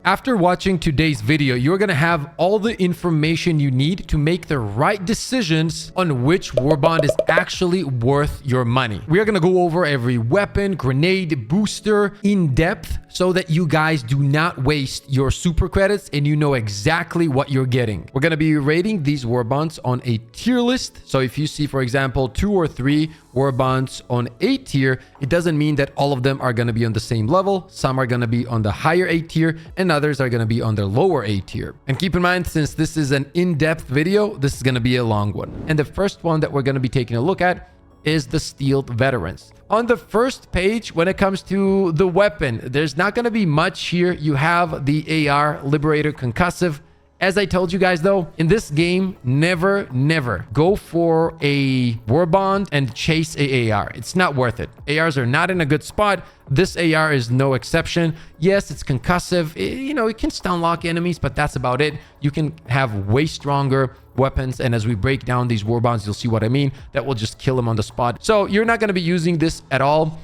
After watching today's video, you're going to have all the information you need to make the right decisions on which Warbond is actually worth your money. We are going to go over every weapon, grenade, booster in depth so that you guys do not waste your super credits and you know exactly what you're getting. We're going to be rating these Warbonds on a tier list. So if you see, for example, 2 or 3 Warbonds on A tier, it doesn't mean that all of them are going to be on the same level. Some are going to be on the higher A tier and others are going to be on the lower A tier. And keep in mind, since this is an in-depth video, this is going to be a long one. And the first one that we're going to be taking a look at is the Steeled Veterans. On the first page, when it comes to the weapon, there's not going to be much here. You have the AR Liberator Concussive. As I told you guys though, in this game, never go for a Warbond and chase a AR. It's not worth it. ARs are not in a good spot. This AR is no exception. Yes, it's concussive. It can stun lock enemies, but that's about it. You can have way stronger weapons, and as we break down these Warbonds, you'll see what I mean. That will just kill them on the spot. So you're not going to be using this at all.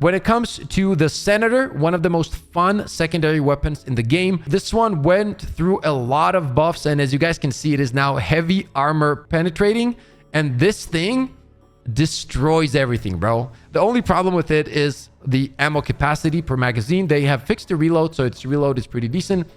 When it comes to the Senator, one of the most fun secondary weapons in the game, this one went through a lot of buffs, and as you guys can see, it is now heavy armor penetrating, and this thing destroys everything, bro. The only problem with it is the ammo capacity per magazine. They have fixed the reload, so its reload is pretty decent,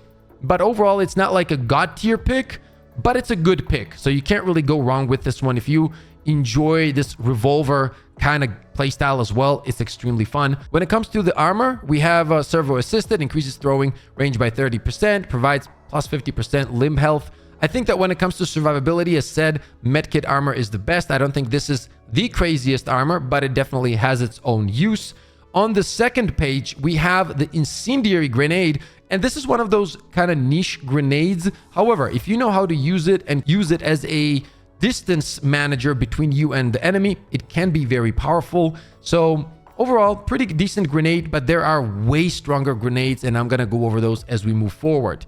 but overall, it's not like a god tier pick, but it's a good pick, so you can't really go wrong with this one. If you enjoy this revolver kind of playstyle as well, it's extremely fun. When it comes to the armor, we have servo assisted, increases throwing range by 30%, provides plus 50% limb health. I think that when it comes to survivability, as said, medkit armor is the best. I don't think this is the craziest armor, but it definitely has its own use. On the second page, we have the incendiary grenade, and this is one of those kind of niche grenades. However, if you know how to use it and use it as a distance manager between you and the enemy, it can be very powerful. So overall, pretty decent grenade, but there are way stronger grenades, and I'm going to go over those as we move forward.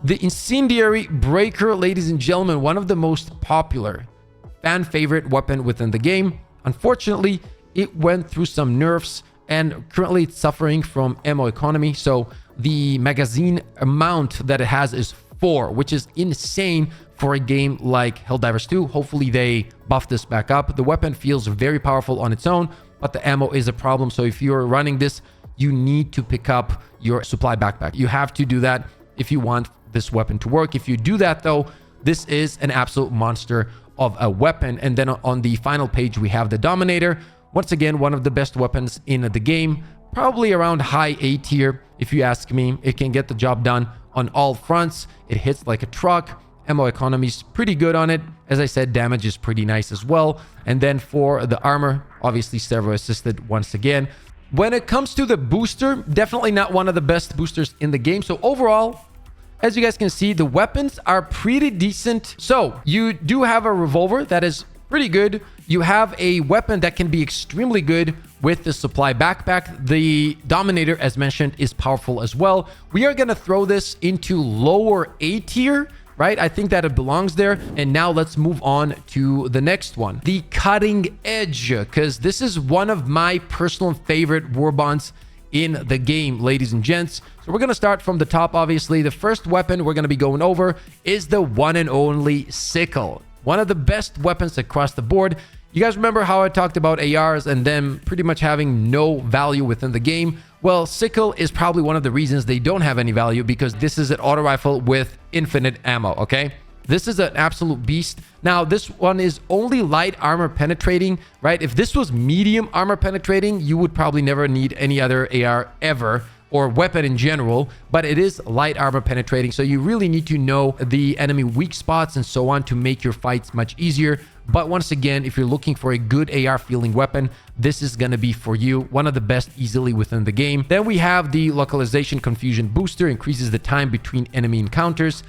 The incendiary breaker, ladies and gentlemen, one of the most popular fan favorite weapon within the game. Unfortunately, it went through some nerfs, and currently it's suffering from ammo economy. So the magazine amount that it has is 4, which is insane for a game like Helldivers 2. Hopefully they buff this back up. The weapon feels very powerful on its own, but the ammo is a problem. So if you're running this, you need to pick up your supply backpack. You have to do that if you want this weapon to work. If you do that though, this is an absolute monster of a weapon. And then on the final page, we have the Dominator. Once again, one of the best weapons in the game, probably around high A tier. If you ask me, it can get the job done on all fronts. It hits like a truck. Ammo economy is pretty good on it. As I said, damage is pretty nice as well. And then for the armor, obviously servo assisted once again. When it comes to the booster, definitely not one of the best boosters in the game. So overall, as you guys can see, the weapons are pretty decent. So you do have a revolver that is pretty good. You have a weapon that can be extremely good with the supply backpack. The Dominator, as mentioned, is powerful as well. We are going to throw this into lower A tier, right? I think that it belongs there. And now let's move on to the next one, the Cutting Edge, because this is one of my personal favorite Warbonds in the game, ladies and gents. So we're going to start from the top. Obviously, the first weapon we're going to be going over is the one and only Sickle. One of the best weapons across the board. You guys remember how I talked about ARs and them pretty much having no value within the game? Well, Sickle is probably one of the reasons they don't have any value, because this is an auto rifle with infinite ammo, okay? This is an absolute beast. Now, this one is only light armor penetrating, right? If this was medium armor penetrating, you would probably never need any other AR ever, or weapon in general, but it is light armor penetrating. So you really need to know the enemy weak spots and so on to make your fights much easier. But once again, if you're looking for a good AR feeling weapon, this is going to be for you. One of the best easily within the game. Then we have the Localization Confusion Booster, increases the time between enemy encounters.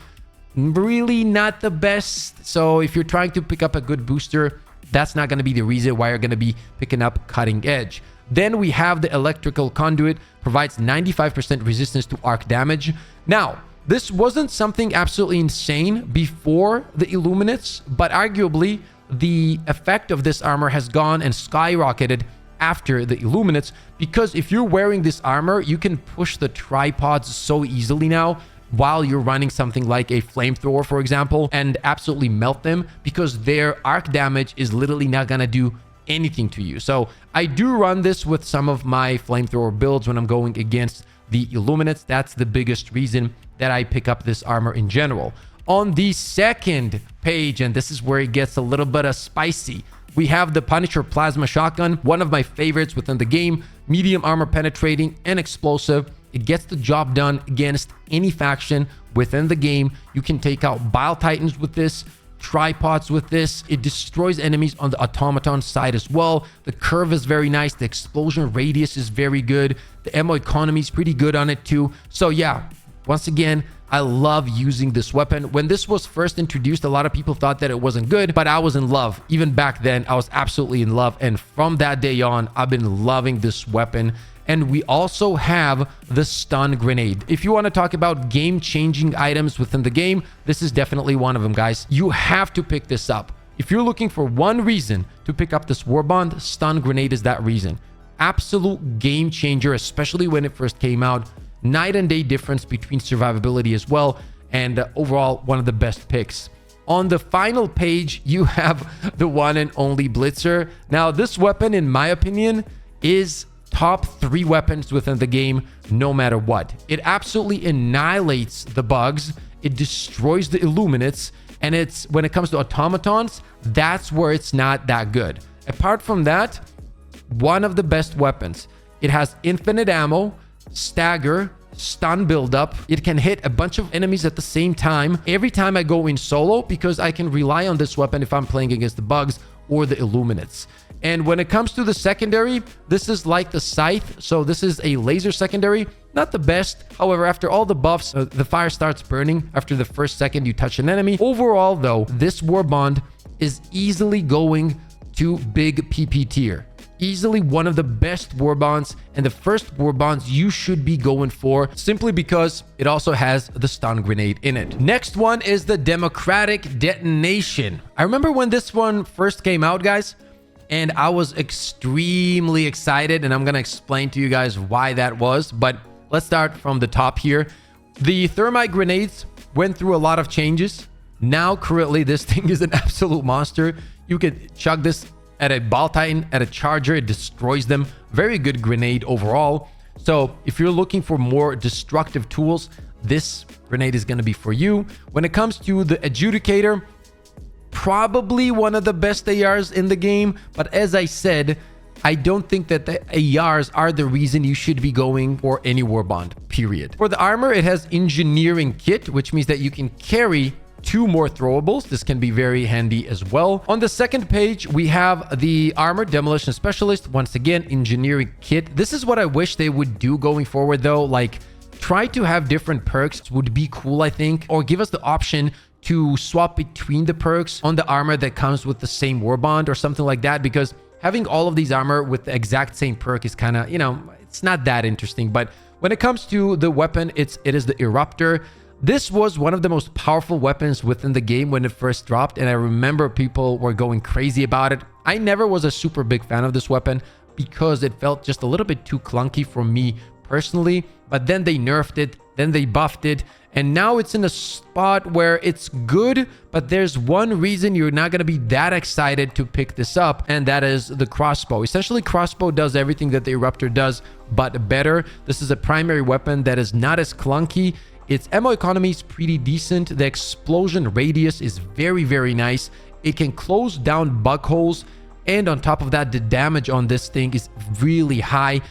Really not the best. So if you're trying to pick up a good booster, that's not going to be the reason why you're going to be picking up Cutting Edge. Then we have the Electrical Conduit, provides 95% resistance to arc damage. Now, this wasn't something absolutely insane before the Illuminates, but arguably the effect of this armor has gone and skyrocketed after the Illuminates, because if you're wearing this armor, you can push the tripods so easily now. while you're running something like a flamethrower, for example, and absolutely melt them, because their arc damage is literally not gonna do anything to you. So I do run this with some of my flamethrower builds when I'm going against the Illuminates. That's the biggest reason that I pick up this armor in general. On the second page, and this is where it gets a little bit of spicy, we have the Punisher Plasma Shotgun, one of my favorites within the game. Medium armor penetrating and explosive. It gets the job done against any faction within the game. You can take out Bile Titans with this, tripods with this. It destroys enemies on the automaton side as well. The curve is very nice. The explosion radius is very good. The ammo economy is pretty good on it too. So yeah, once again, I love using this weapon. When this was first introduced, a lot of people thought that it wasn't good, but I was in love. Even back then, I was absolutely in love. And from that day on, I've been loving this weapon. And we also have the stun grenade. If you want to talk about game-changing items within the game, this is definitely one of them, guys. You have to pick this up. If you're looking for one reason to pick up this Warbond, stun grenade is that reason. Absolute game changer, especially when it first came out. Night and day difference between survivability as well, and overall one of the best picks. On the final page, you have the one and only Blitzer. Now, this weapon, in my opinion, is top 3 weapons within the game, no matter what. It absolutely annihilates the bugs. It destroys the Illuminates, and it's, when it comes to automatons, that's where it's not that good. Apart from that, one of the best weapons. It has infinite ammo, stagger, stun buildup. It can hit a bunch of enemies at the same time every time I go in solo, because I can rely on this weapon if I'm playing against the bugs or the Illuminates. And when it comes to the secondary, this is like the Scythe. So this is a laser secondary. Not the best. However, after all the buffs, the fire starts burning after the first second you touch an enemy. Overall, though, this Warbond is easily going to big PP tier. Easily one of the best Warbonds, and the first Warbonds you should be going for, simply because it also has the stun grenade in it. Next one is the Democratic Detonation. I remember when this one first came out, guys, and I was extremely excited, and I'm gonna explain to you guys why that was. But let's start from the top here. The thermite grenades went through a lot of changes. Now currently this thing is an absolute monster. You could chuck this at a Bile Titan, at a charger, it destroys them. Very good grenade overall. So if you're looking for more destructive tools, this grenade is going to be for you. When it comes to the Adjudicator, probably one of the best ARs in the game. But as I said, I don't think that the ARs are the reason you should be going for any Warbond, period. For the armor, it has Engineering Kit, which means that you can carry 2 more throwables. This can be very handy as well. On the second page, we have the Armor Demolition Specialist. Once again, Engineering Kit. This is what I wish they would do going forward, though. Like, try to have different perks would be cool, I think. Or give us the option to swap between the perks on the armor that comes with the same Warbond or something like that. Because having all of these armor with the exact same perk is kind of, you know, it's not that interesting. But when it comes to the weapon, it is the Eruptor. This was one of the most powerful weapons within the game when it first dropped, and I remember people were going crazy about it. I never was a super big fan of this weapon because it felt just a little bit too clunky for me personally, but then they nerfed it, then they buffed it, and now it's in a spot where it's good, but there's one reason you're not going to be that excited to pick this up, and that is the crossbow. Essentially, crossbow does everything that the Eruptor does, but better. This is a primary weapon that is not as clunky. Its ammo economy is pretty decent. The explosion radius is very, very nice. It can close down bug holes. And on top of that, the damage on this thing is really high.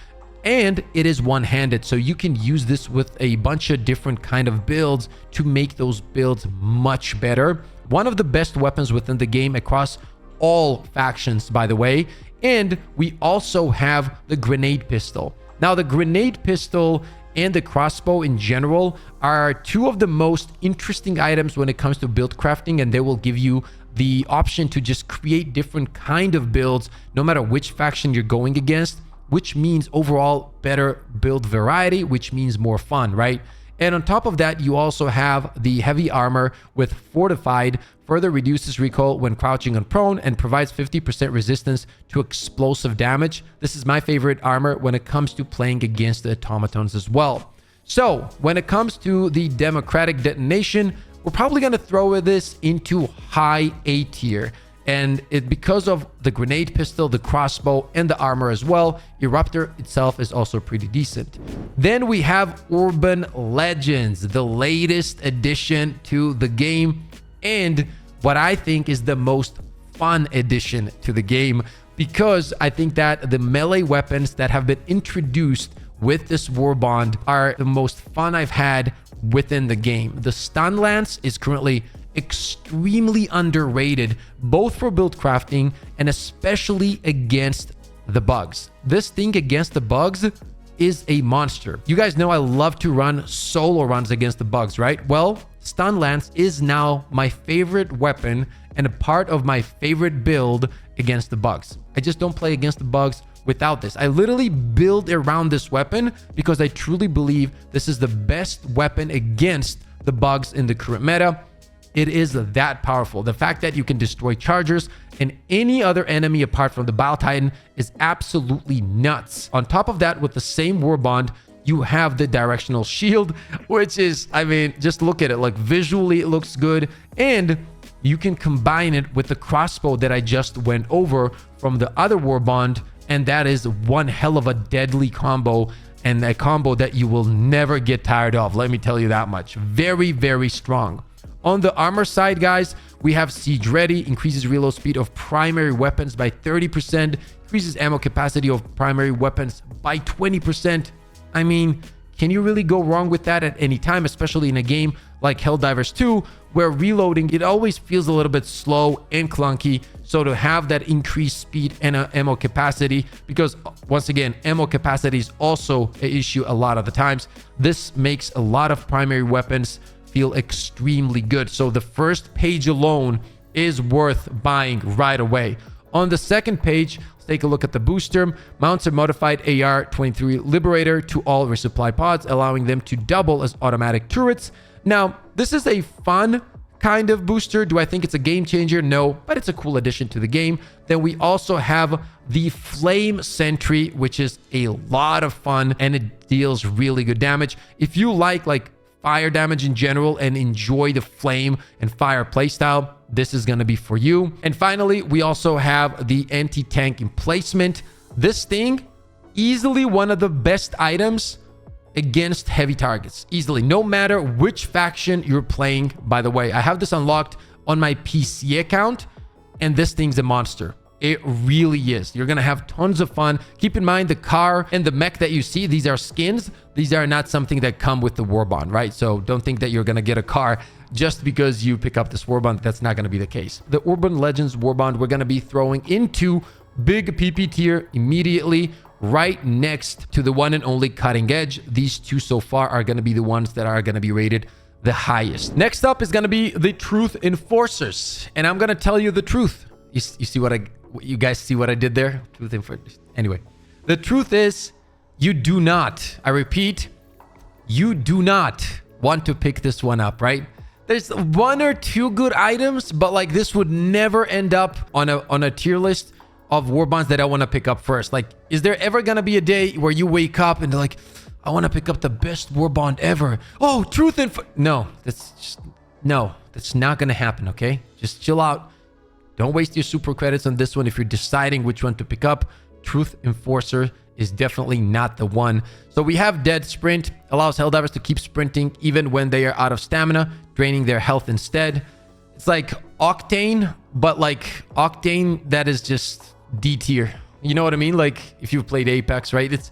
And it is one-handed. So you can use this with a bunch of different kind of builds to make those builds much better. One of the best weapons within the game across all factions, by the way. And we also have the grenade pistol. Now, the grenade pistol and the crossbow in general are 2 of the most interesting items when it comes to build crafting, and they will give you the option to just create different kind of builds no matter which faction you're going against, which means overall better build variety, which means more fun, right? And on top of that, you also have the heavy armor with Fortified, further reduces recoil when crouching on prone and provides 50% resistance to explosive damage. This is my favorite armor when it comes to playing against the automatons as well. So when it comes to the democratic detonation, we're probably going to throw this into high A tier. And because of the grenade pistol, the crossbow, and the armor as well, Eruptor itself is also pretty decent. Then we have Urban Legends, the latest addition to the game, and what I think is the most fun addition to the game, because I think that the melee weapons that have been introduced with this Warbond are the most fun I've had within the game. The Stun Lance is currently extremely underrated, both for build crafting and especially against the bugs. This thing against the bugs is a monster. You guys know I love to run solo runs against the bugs, right? Well, Stun Lance is now my favorite weapon and a part of my favorite build against the bugs. I just don't play against the bugs without this. I literally build around this weapon because I truly believe this is the best weapon against the bugs in the current meta. It is that powerful. The fact that you can destroy chargers and any other enemy apart from the Bile Titan is absolutely nuts. On top of that, with the same Warbond, you have the directional shield, which is, I mean, just look at it. Like visually, it looks good. And you can combine it with the crossbow that I just went over from the other Warbond. And that is one hell of a deadly combo, and a combo that you will never get tired of. Let me tell you that much. Very, very strong. On the armor side, guys, we have Siege Ready, increases reload speed of primary weapons by 30%, increases ammo capacity of primary weapons by 20%. I mean, can you really go wrong with that at any time, especially in a game like Helldivers 2, where reloading, it always feels a little bit slow and clunky. So to have that increased speed and ammo capacity, because once again, ammo capacity is also an issue a lot of the times, this makes a lot of primary weapons feel extremely good. So the first page alone is worth buying right away. On the second page, let's take a look at the booster. Mounts a modified AR-23 Liberator to all resupply pods, allowing them to double as automatic turrets. Now, this is a fun kind of booster. Do I think it's a game changer? No, but it's a cool addition to the game. Then we also have the Flame Sentry, which is a lot of fun and it deals really good damage. If you like fire damage in general and enjoy the flame and fire playstyle, this is going to be for you. And finally, we also have the anti-tank emplacement. This thing, easily one of the best items against heavy targets. Easily, no matter which faction you're playing. By the way, I have this unlocked on my PC account, and this thing's a monster. It really is. You're going to have tons of fun. Keep in mind, the car and the mech that you see, these are skins. These are not something that come with the Warbond, right? So don't think that you're going to get a car just because you pick up this Warbond. That's not going to be the case. The Urban Legends Warbond, we're going to be throwing into big PP tier immediately, right next to the one and only Cutting Edge. These two so far are going to be the ones that are going to be rated the highest. Next up is going to be the Truth Enforcers. And I'm going to tell you the truth. You see you guys see what I did there? Truth Enforcers. Anyway, the truth is, you do not, I repeat, you do not want to pick this one up, right? There's one or two good items, but this would never end up on a tier list of Warbonds that I want to pick up first. Is there ever going to be a day where you wake up and they're I want to pick up the best Warbond ever? Oh, Truth No, that's not going to happen, okay? Just chill out. Don't waste your super credits on this one if you're deciding which one to pick up. Truth Enforcer is definitely not the one. So we have Dead Sprint, allows Helldivers to keep sprinting even when they are out of stamina, draining their health instead. It's like Octane, but Octane that is just D tier. You know what I mean? If you've played Apex, right?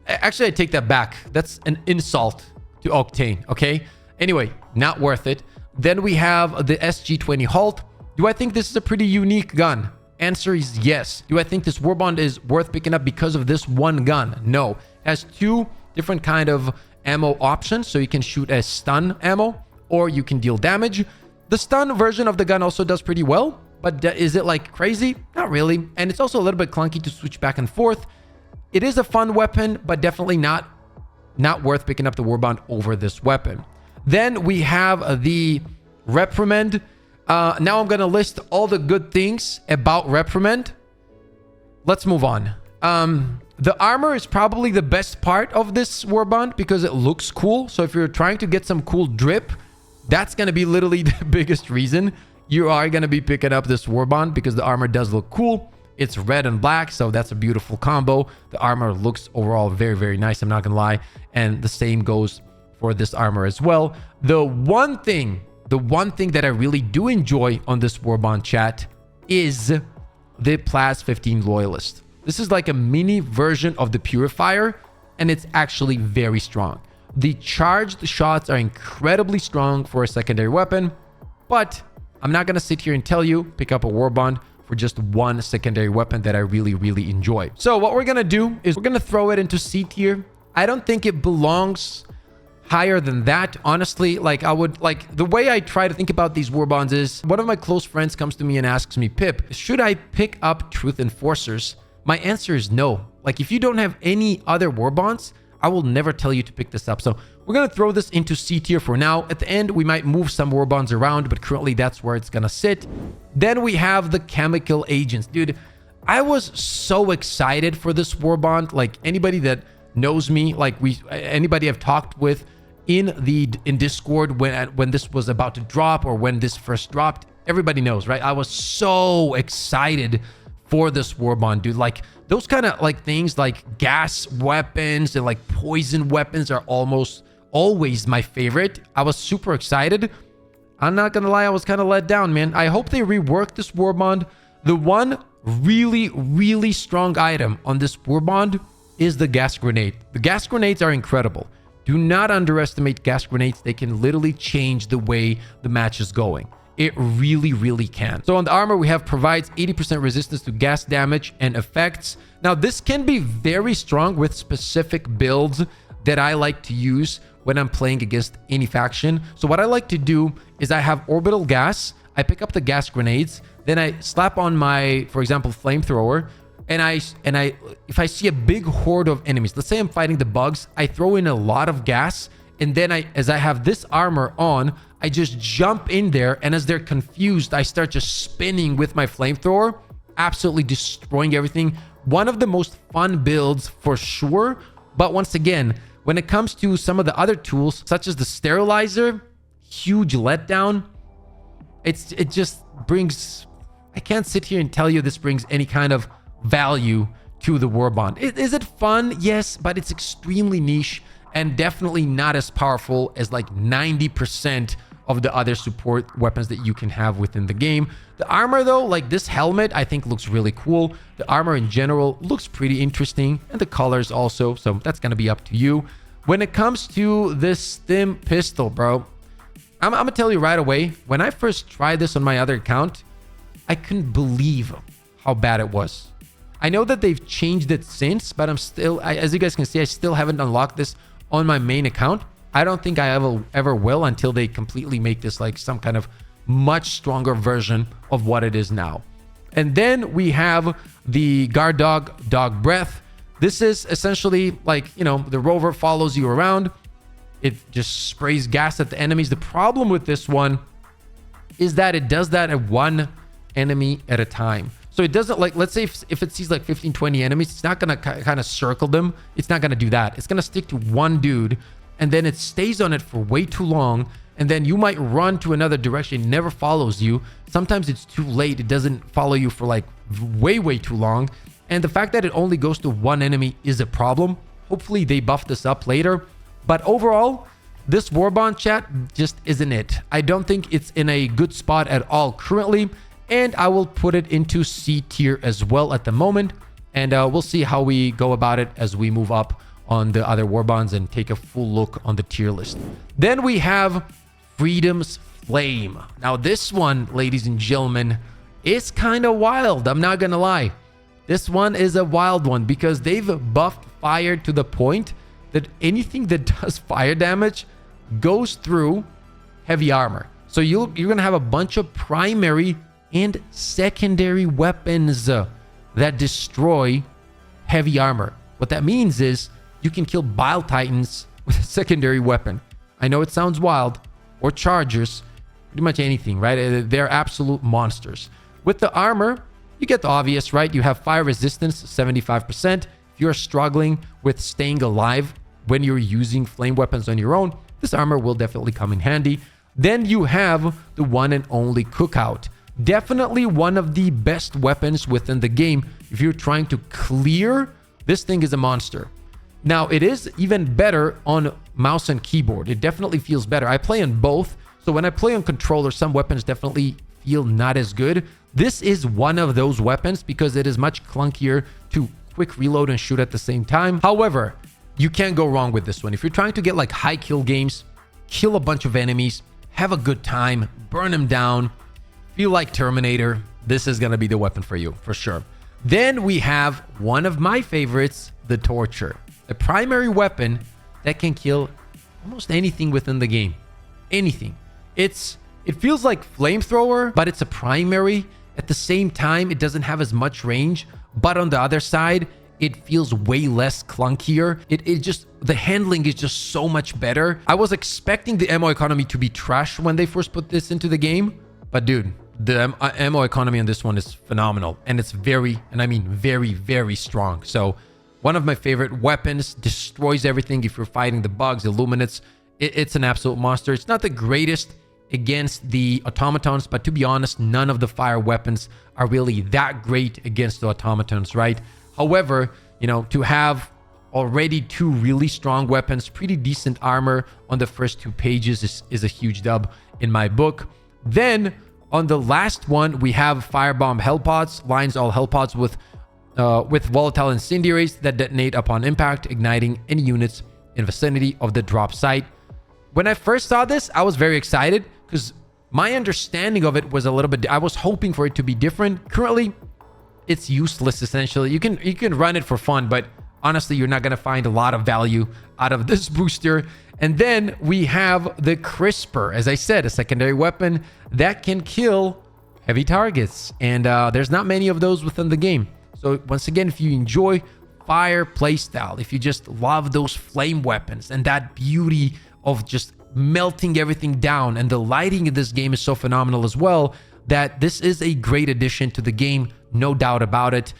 Actually, I take that back. That's an insult to Octane, okay? Anyway, not worth it. Then we have the SG-20 Halt. Do I think this is a pretty unique gun? Answer is yes. Do I think this Warbond is worth picking up because of this one gun? No. It has two different kind of ammo options. So you can shoot as stun ammo or you can deal damage. The stun version of the gun also does pretty well, but is it crazy? Not really. And it's also a little bit clunky to switch back and forth. It is a fun weapon, but definitely not worth picking up the Warbond over this weapon. Then we have the Reprimand. Now I'm going to list all the good things about Reprimand. Let's move on. The armor is probably the best part of this Warbond because it looks cool. So if you're trying to get some cool drip, that's going to be literally the biggest reason you are going to be picking up this Warbond, because the armor does look cool. It's red and black, so that's a beautiful combo. The armor looks overall very, very nice, I'm not going to lie. And the same goes for this armor as well. The one thing that I really do enjoy on this Warbond chat is the Plas 15 Loyalist. This is like a mini version of the Purifier, and it's actually very strong. The charged shots are incredibly strong for a secondary weapon, but I'm not going to sit here and tell you pick up a Warbond for just one secondary weapon that I really, really enjoy. So what we're going to do is we're going to throw it into C tier. I don't think it belongs higher than that, honestly. Like, I would, like, the way I try to think about these Warbonds is, one of my close friends comes to me and asks me, Pip, should I pick up Truth Enforcers? My answer is no. Like, if you don't have any other Warbonds, I will never tell you to pick this up. So we're going to throw this into C tier for now. At the end, we might move some Warbonds around, but currently that's where it's going to sit. Then we have the Chemical Agents. Dude, I was so excited for this Warbond. Like, anybody that knows me, like anybody I've talked with in Discord when this was about to drop, or when this first dropped, everybody knows, right? I was so excited for this Warbond, dude. Like, those kind of like things like gas weapons and like poison weapons are almost always my favorite. I was super excited. I'm not gonna lie, I was kind of let down, man. I hope they rework this Warbond. The one really, really strong item on this Warbond is the gas grenade. The gas grenades are incredible. Do not underestimate gas grenades. They can literally change the way the match is going. It really, really can. So on the armor, we have provides 80% resistance to gas damage and effects. Now, this can be very strong with specific builds that I like to use when I'm playing against any faction. So what I like to do is I have orbital gas. I pick up the gas grenades. Then I slap on my, for example, flamethrower. And if I see a big horde of enemies, let's say I'm fighting the bugs, I throw in a lot of gas. And then as I have this armor on, I just jump in there, and as they're confused, I start just spinning with my flamethrower, absolutely destroying everything. One of the most fun builds for sure. But once again, when it comes to some of the other tools, such as the sterilizer, huge letdown. It just brings, I can't sit here and tell you this brings any kind of value to the Warbond. Is it fun? Yes, but it's extremely niche and definitely not as powerful as like 90% of the other support weapons that you can have within the game. The armor though, like this helmet, I think looks really cool. The armor in general looks pretty interesting, and the colors also, so that's gonna be up to you. When it comes to this stim pistol, bro, I'm gonna tell you right away, when I first tried this on my other account, I couldn't believe how bad it was. I know that they've changed it since, but I'm still, as you guys can see, I still haven't unlocked this on my main account. I don't think I ever will until they completely make this like some kind of much stronger version of what it is now. And then we have the guard dog breath. This is essentially like, you know, the rover follows you around. It just sprays gas at the enemies. The problem with this one is that it does that at one enemy at a time. So it doesn't, like, let's say if it sees like 15, 20 enemies, it's not going to kind of circle them. It's not going to do that. It's going to stick to one dude, and then it stays on it for way too long. And then you might run to another direction. It never follows you. Sometimes it's too late. It doesn't follow you for like way, way too long. And the fact that it only goes to one enemy is a problem. Hopefully they buff this up later. But overall, this Warbond chat just isn't it. I don't think it's in a good spot at all currently. And I will put it into C tier as well at the moment. And we'll see how we go about it as we move up on the other Warbonds and take a full look on the tier list. Then we have Freedom's Flame. Now this one, ladies and gentlemen, is kind of wild. I'm not gonna lie. This one is a wild one because they've buffed fire to the point that anything that does fire damage goes through heavy armor. So you're gonna have a bunch of primary and secondary weapons that destroy heavy armor. What that means is you can kill Bile Titans with a secondary weapon. I know it sounds wild. Or Chargers, pretty much anything, right? They're absolute monsters. With the armor, you get the obvious, right? You have fire resistance, 75%, if you're struggling with staying alive when you're using flame weapons on your own, this armor will definitely come in handy. Then you have the one and only Cookout. Definitely one of the best weapons within the game. If you're trying to clear, this thing is a monster. Now, it is even better on mouse and keyboard. It definitely feels better. I play on both. So when I play on controller, some weapons definitely feel not as good. This is one of those weapons because it is much clunkier to quick reload and shoot at the same time. However, you can't go wrong with this one. If you're trying to get like high kill games, kill a bunch of enemies, have a good time, burn them down, feel like Terminator, this is going to be the weapon for you, for sure. Then we have one of my favorites, the Torture. The primary weapon that can kill almost anything within the game. Anything. It feels like flamethrower, but it's a primary. At the same time, it doesn't have as much range. But on the other side, it feels way less clunkier. The handling is just so much better. I was expecting the ammo economy to be trash when they first put this into the game. But dude, the ammo economy on this one is phenomenal. And it's very, and I mean very, very strong. So one of my favorite weapons, destroys everything if you're fighting the bugs, illuminates. It's an absolute monster. It's not the greatest against the automatons, but to be honest, none of the fire weapons are really that great against the automatons, right? However, you know, to have already two really strong weapons, pretty decent armor on the first 2 pages is a huge dub in my book. Then on the last one, we have Firebomb Hellpods, lines all Hellpods with volatile incendiaries that detonate upon impact, igniting any units in vicinity of the drop site. When I first saw this, I was very excited because my understanding of it was a little bit, I was hoping for it to be different. Currently, it's useless essentially. You can run it for fun, but honestly, you're not going to find a lot of value out of this booster. And then we have the Crisper, as I said, a secondary weapon that can kill heavy targets. And there's not many of those within the game. So once again, if you enjoy fire playstyle, if you just love those flame weapons and that beauty of just melting everything down, and the lighting in this game is so phenomenal as well, that this is a great addition to the game, no doubt about it.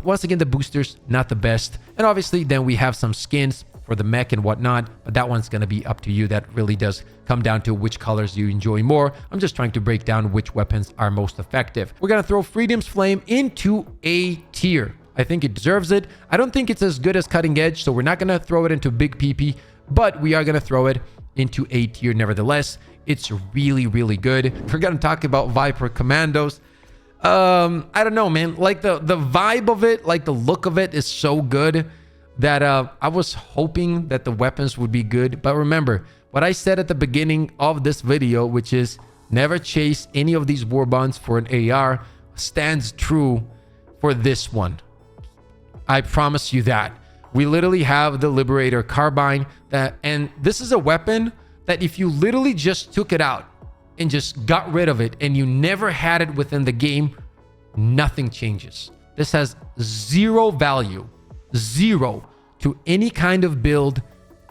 Once again, the boosters, not the best. And obviously, then we have some skins for the mech and whatnot, but that one's going to be up to you. That really does come down to which colors you enjoy more. I'm just trying to break down which weapons are most effective. We're going to throw Freedom's Flame into A tier. I think it deserves it. I don't think it's as good as Cutting Edge, so we're not going to throw it into Big PP, but we are going to throw it into A tier nevertheless. It's really, really good. We're going to talk about Viper Commandos. I don't know, man. Like the vibe of it, like the look of it is so good that I was hoping that the weapons would be good. But remember what I said at the beginning of this video, which is never chase any of these Warbonds for an AR, stands true for this one. I promise you that. We literally have the Liberator Carbine, and this is a weapon that if you literally just took it out and just got rid of it and you never had it within the game, nothing changes. This has zero value, zero, to any kind of build,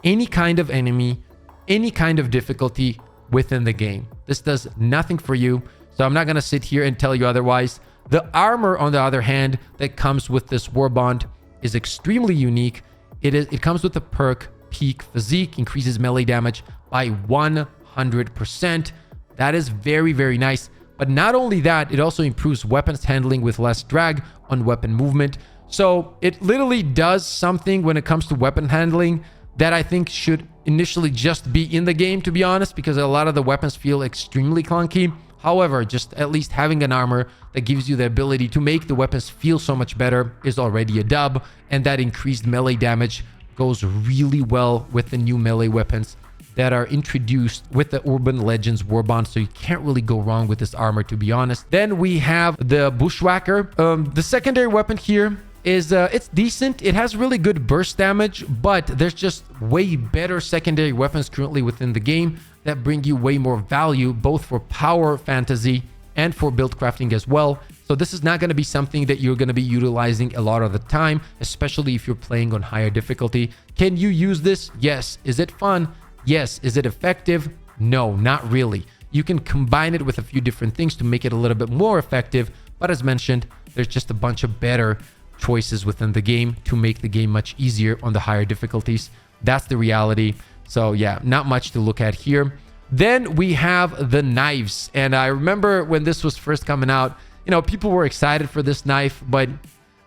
any kind of enemy, any kind of difficulty within the game. This does nothing for you, so I'm not going to sit here and tell you otherwise. The armor, on the other hand, that comes with this Warbond is extremely unique. It comes with the perk Peak Physique, increases melee damage by 100%. That is very, very nice. But not only that, it also improves weapons handling with less drag on weapon movement. So it literally does something when it comes to weapon handling that I think should initially just be in the game, to be honest, because a lot of the weapons feel extremely clunky. However, just at least having an armor that gives you the ability to make the weapons feel so much better is already a dub. And that increased melee damage goes really well with the new melee weapons that are introduced with the Urban Legends Warbond, so you can't really go wrong with this armor, to be honest. Then we have the Bushwhacker. The secondary weapon here is it's decent. It has really good burst damage, but there's just way better secondary weapons currently within the game that bring you way more value, both for power fantasy and for build crafting as well. So this is not going to be something that you're going to be utilizing a lot of the time, especially if you're playing on higher difficulty. Can you use this? Yes. Is it fun? Yes. Is it effective? No, not really. You can combine it with a few different things to make it a little bit more effective. But as mentioned, there's just a bunch of better choices within the game to make the game much easier on the higher difficulties. That's the reality. So yeah, not much to look at here. Then we have the knives. And I remember when this was first coming out, you know, people were excited for this knife, but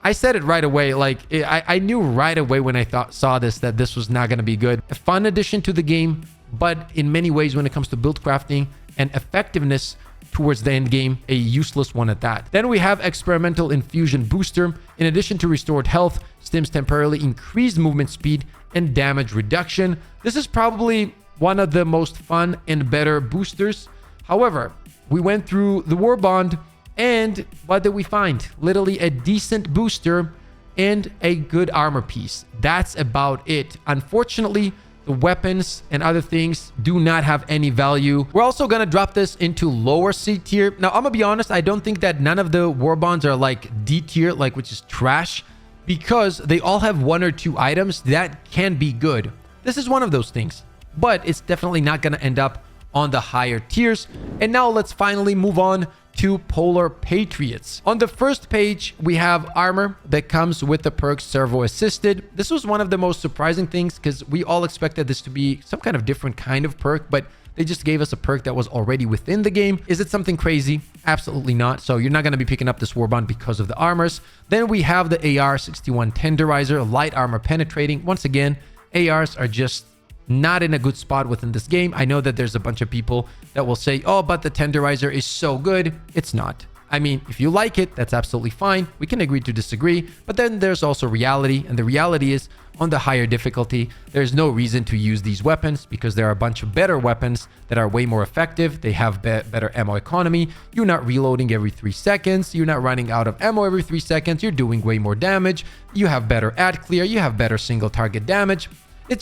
I said it right away. Like, I knew right away when I saw this that this was not going to be good. A fun addition to the game, but in many ways when it comes to build crafting and effectiveness towards the end game, a useless one at that. Then we have experimental infusion booster. In addition to restored health, stims temporarily increased movement speed and damage reduction. This is probably one of the most fun and better boosters. However, we went through the Warbond, and what did we find? Literally a decent booster and a good armor piece. That's about it. Unfortunately, the weapons and other things do not have any value. We're also going to drop this into lower C tier. Now, I'm going to be honest, I don't think that none of the Warbonds are like D tier, like which is trash, because they all have one or two items that can be good. This is one of those things, but it's definitely not going to end up on the higher tiers. And now let's finally move on to Polar Patriots. On the first page, we have armor that comes with the perk Servo Assisted. This was one of the most surprising things because we all expected this to be some kind of different kind of perk, but they just gave us a perk that was already within the game. Is it something crazy? Absolutely not. So you're not going to be picking up this Warbond because of the armors. Then we have the AR-61 Tenderizer, light armor penetrating. Once again, ARs are just not in a good spot within this game. I know that there's a bunch of people that will say, oh, but the Tenderizer is so good. It's not. I mean, if you like it, that's absolutely fine. We can agree to disagree, but then there's also reality. And the reality is on the higher difficulty, there's no reason to use these weapons because there are a bunch of better weapons that are way more effective. They have better ammo economy. You're not reloading every 3 seconds. You're not running out of ammo every 3 seconds. You're doing way more damage. You have better ad clear. You have better single target damage. It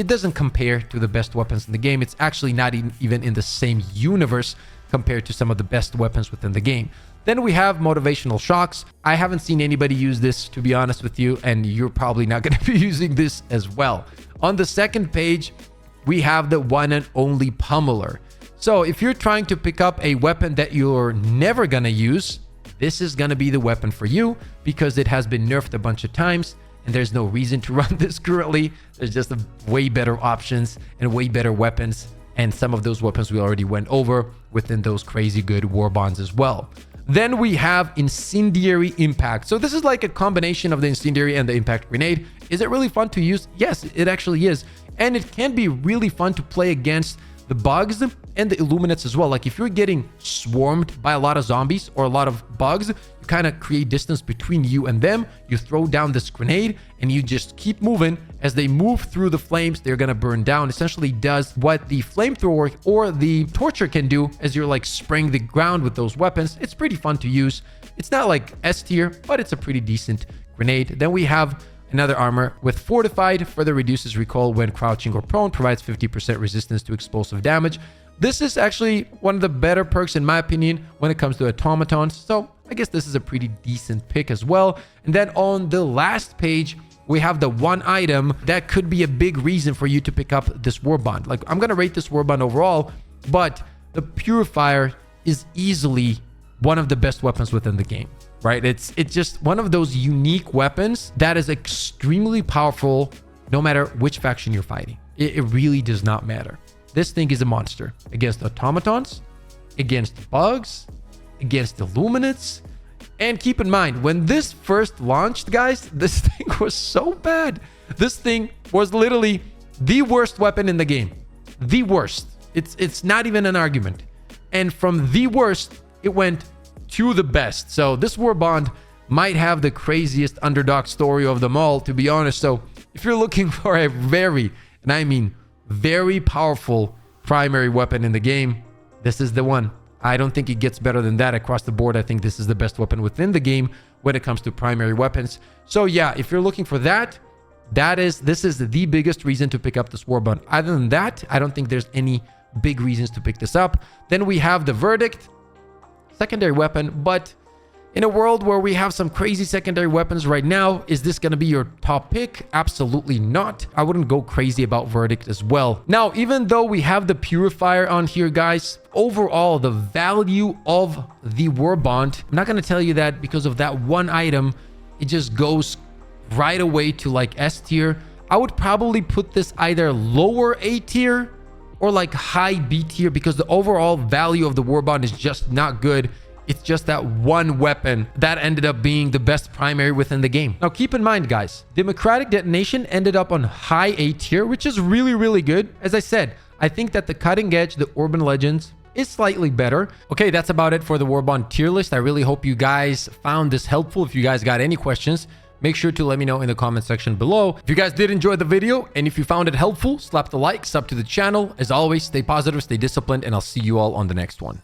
doesn't compare to the best weapons in the game. It's actually not even in the same universe compared to some of the best weapons within the game. Then we have motivational shocks. I haven't seen anybody use this, to be honest with you, and you're probably not going to be using this as well. On the second page, we have the one and only pummeler. So if you're trying to pick up a weapon that you're never going to use, this is going to be the weapon for you because it has been nerfed a bunch of times. And there's no reason to run this currently. There's just way better options and way better weapons. And some of those weapons we already went over within those crazy good Warbonds as well. Then we have Incendiary Impact. So this is like a combination of the Incendiary and the Impact Grenade. Is it really fun to use? Yes, it actually is. And it can be really fun to play against the bugs and the Illuminates as well. Like if you're getting swarmed by a lot of zombies or a lot of bugs, you kind of create distance between you and them. You throw down this grenade and you just keep moving. As they move through the flames, they're going to burn down. Essentially does what the flamethrower or the torture can do as you're like spraying the ground with those weapons. It's pretty fun to use. It's not like S tier, but it's a pretty decent grenade. Then we have another armor with Fortified, further reduces recoil when crouching or prone, provides 50% resistance to explosive damage. This is actually one of the better perks in my opinion when it comes to automatons. So I guess this is a pretty decent pick as well. And then on the last page, we have the one item that could be a big reason for you to pick up this Warbond. Like I'm going to rate this Warbond overall, but the Purifier is easily one of the best weapons within the game. Right? It's just one of those unique weapons that is extremely powerful no matter which faction you're fighting. It really does not matter. This thing is a monster against automatons, against bugs, against Illuminates. And keep in mind, when this first launched, guys, this thing was so bad. This thing was literally the worst weapon in the game. The worst. It's not even an argument. And from the worst, it went to the best. So this Warbond might have the craziest underdog story of them all, to be honest. So if you're looking for a very, and I mean very powerful primary weapon in the game, this is the one. I don't think it gets better than that across the board. I think this is the best weapon within the game when it comes to primary weapons. So yeah, if you're looking for that, this is the biggest reason to pick up this Warbond. Other than that, I don't think there's any big reasons to pick this up. Then we have the Verdict, secondary weapon, but in a world where we have some crazy secondary weapons right now, is this going to be your top pick? Absolutely not. I wouldn't go crazy about Verdict as well. Now, even though we have the Purifier on here, guys, overall, the value of the Warbond, I'm not going to tell you that because of that one item, it just goes right away to like S tier. I would probably put this either lower A tier or like high B tier because the overall value of the Warbond is just not good. It's just that one weapon that ended up being the best primary within the game. Now, keep in mind, guys, Democratic Detonation ended up on high A tier, which is really, really good. As I said, I think that the cutting edge, the Urban Legends, is slightly better. Okay, that's about it for the Warbond tier list. I really hope you guys found this helpful. If you guys got any questions, make sure to let me know in the comment section below. If you guys did enjoy the video and if you found it helpful, slap the like, sub to the channel. As always, stay positive, stay disciplined, and I'll see you all on the next one.